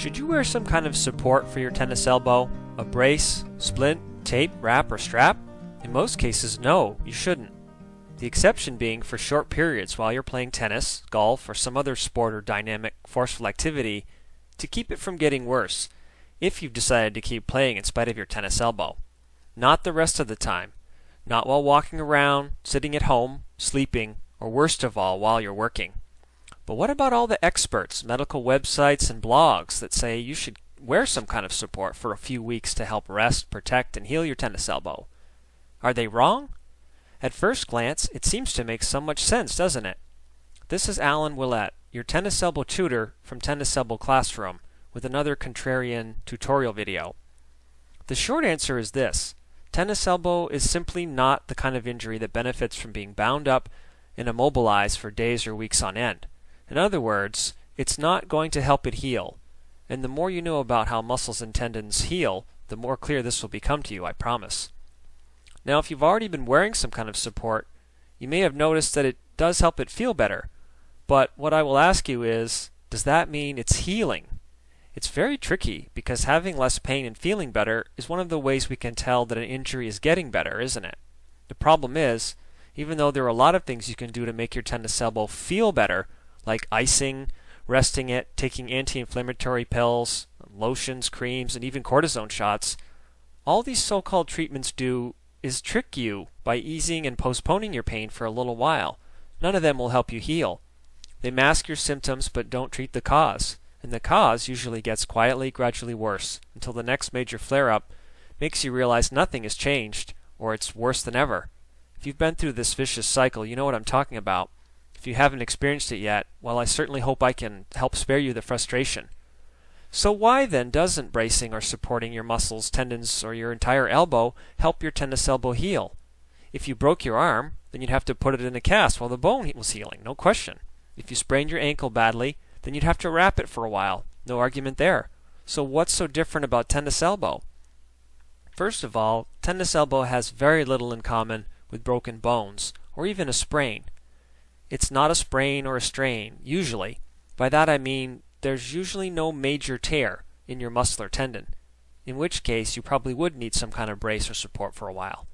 Should you wear some kind of support for your tennis elbow? A brace, splint, tape, wrap, or strap? In most cases, no, you shouldn't. The exception being for short periods while you're playing tennis, golf, or some other sport or dynamic, forceful activity to keep it from getting worse, if you've decided to keep playing in spite of your tennis elbow. Not the rest of the time. Not while walking around, sitting at home, sleeping, or worst of all, while you're working. But what about all the experts, medical websites, and blogs that say you should wear some kind of support for a few weeks to help rest, protect, and heal your tennis elbow? Are they wrong? At first glance, it seems to make so much sense, doesn't it? This is Alan Willett, your tennis elbow tutor from Tennis Elbow Classroom, with another contrarian tutorial video. The short answer is this: tennis elbow is simply not the kind of injury that benefits from being bound up and immobilized for days or weeks on end. In other words, it's not going to help it heal. And the more you know about how muscles and tendons heal, the more clear this will become to you, I promise. Now, if you've already been wearing some kind of support, you may have noticed that it does help it feel better. But what I will ask you is, does that mean it's healing? It's very tricky because having less pain and feeling better is one of the ways we can tell that an injury is getting better, isn't it? The problem is, even though there are a lot of things you can do to make your tennis elbow feel better, like icing, resting it, taking anti-inflammatory pills, lotions, creams, and even cortisone shots, all these so-called treatments do is trick you by easing and postponing your pain for a little while. None of them will help you heal. They mask your symptoms but don't treat the cause. And the cause usually gets quietly, gradually worse until the next major flare-up makes you realize nothing has changed, or it's worse than ever. If you've been through this vicious cycle, you know what I'm talking about. If you haven't experienced it yet, well, I certainly hope I can help spare you the frustration. So why then doesn't bracing or supporting your muscles, tendons, or your entire elbow help your tennis elbow heal? If you broke your arm, then you'd have to put it in a cast while the bone was healing, no question. If you sprained your ankle badly, then you'd have to wrap it for a while. No argument there. So what's so different about tennis elbow? First of all, tennis elbow has very little in common with broken bones, or even a sprain. It's not a sprain or a strain, usually. By that I mean there's usually no major tear in your muscle or tendon, in which case you probably would need some kind of brace or support for a while.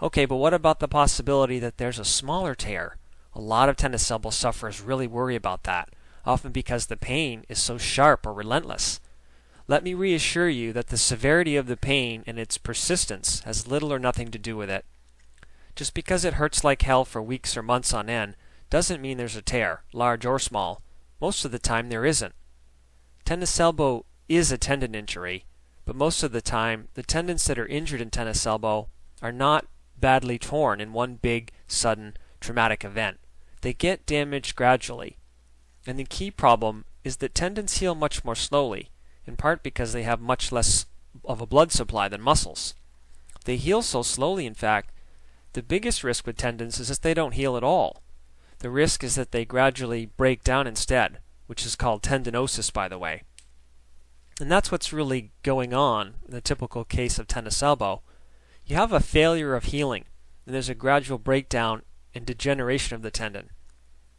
Okay, but what about the possibility that there's a smaller tear? A lot of tennis elbow sufferers really worry about that, often because the pain is so sharp or relentless. Let me reassure you that the severity of the pain and its persistence has little or nothing to do with it. Just because it hurts like hell for weeks or months on end doesn't mean there's a tear, large or small. Most of the time there isn't. Tennis elbow is a tendon injury, but most of the time the tendons that are injured in tennis elbow are not badly torn in one big, sudden, traumatic event. They get damaged gradually. And the key problem is that tendons heal much more slowly, in part because they have much less of a blood supply than muscles. They heal so slowly, in fact, the biggest risk with tendons is that they don't heal at all. The risk is that they gradually break down instead, which is called tendinosis, by the way. And that's what's really going on in the typical case of tennis elbow. You have a failure of healing, and there's a gradual breakdown and degeneration of the tendon.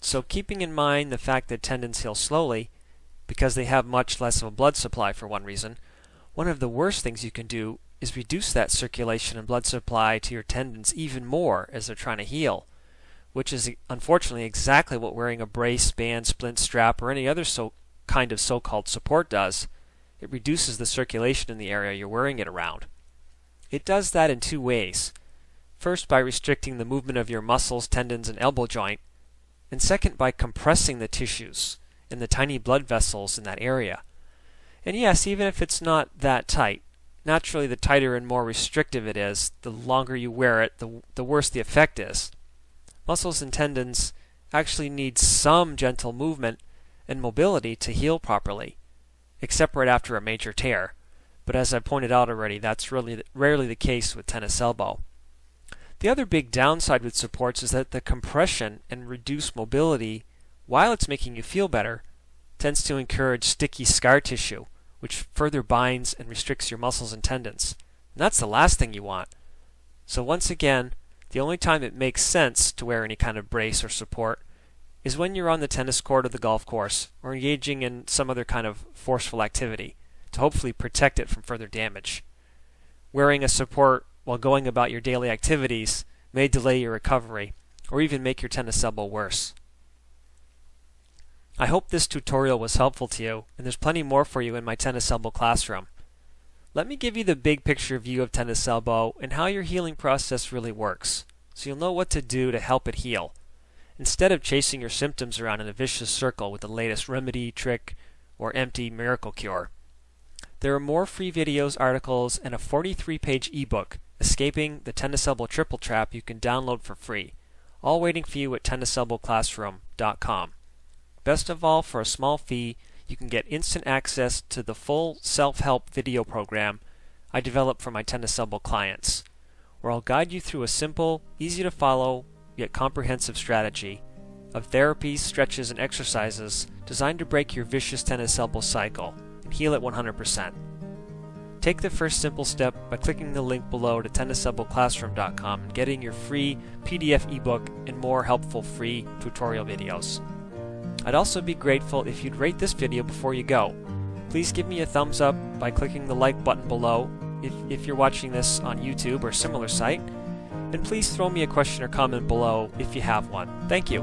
So keeping in mind the fact that tendons heal slowly, because they have much less of a blood supply for one reason, one of the worst things you can do is reduce that circulation and blood supply to your tendons even more as they're trying to heal, which is unfortunately exactly what wearing a brace, band, splint, strap, or any other kind of so-called support does. It reduces the circulation in the area you're wearing it around. It does that in two ways. First, by restricting the movement of your muscles, tendons, and elbow joint, and second, by compressing the tissues and the tiny blood vessels in that area. And yes, even if it's not that tight, naturally the tighter and more restrictive it is, the longer you wear it, the worse the effect is. Muscles and tendons actually need some gentle movement and mobility to heal properly, except right after a major tear. But as I pointed out already, that's really rarely the case with tennis elbow. The other big downside with supports is that the compression and reduced mobility, while it's making you feel better, tends to encourage sticky scar tissue, which further binds and restricts your muscles and tendons. And that's the last thing you want. So once again, the only time it makes sense to wear any kind of brace or support is when you're on the tennis court or the golf course, or engaging in some other kind of forceful activity, to hopefully protect it from further damage. Wearing a support while going about your daily activities may delay your recovery, or even make your tennis elbow worse. I hope this tutorial was helpful to you, and there's plenty more for you in my tennis elbow classroom. Let me give you the big picture view of tennis elbow and how your healing process really works, so you'll know what to do to help it heal, instead of chasing your symptoms around in a vicious circle with the latest remedy, trick, or empty miracle cure. There are more free videos, articles, and a 43-page ebook, Escaping the Tennis Elbow Triple Trap, you can download for free, all waiting for you at tenniselbowclassroom.com. Best of all, for a small fee, you can get instant access to the full self-help video program I developed for my tennis elbow clients, where I'll guide you through a simple, easy-to-follow, yet comprehensive strategy of therapies, stretches, and exercises designed to break your vicious tennis elbow cycle and heal it 100%. Take the first simple step by clicking the link below to tenniselbowclassroom.com and getting your free PDF ebook and more helpful free tutorial videos. I'd also be grateful if you'd rate this video before you go. Please give me a thumbs up by clicking the like button below if you're watching this on YouTube or a similar site, and please throw me a question or comment below if you have one. Thank you.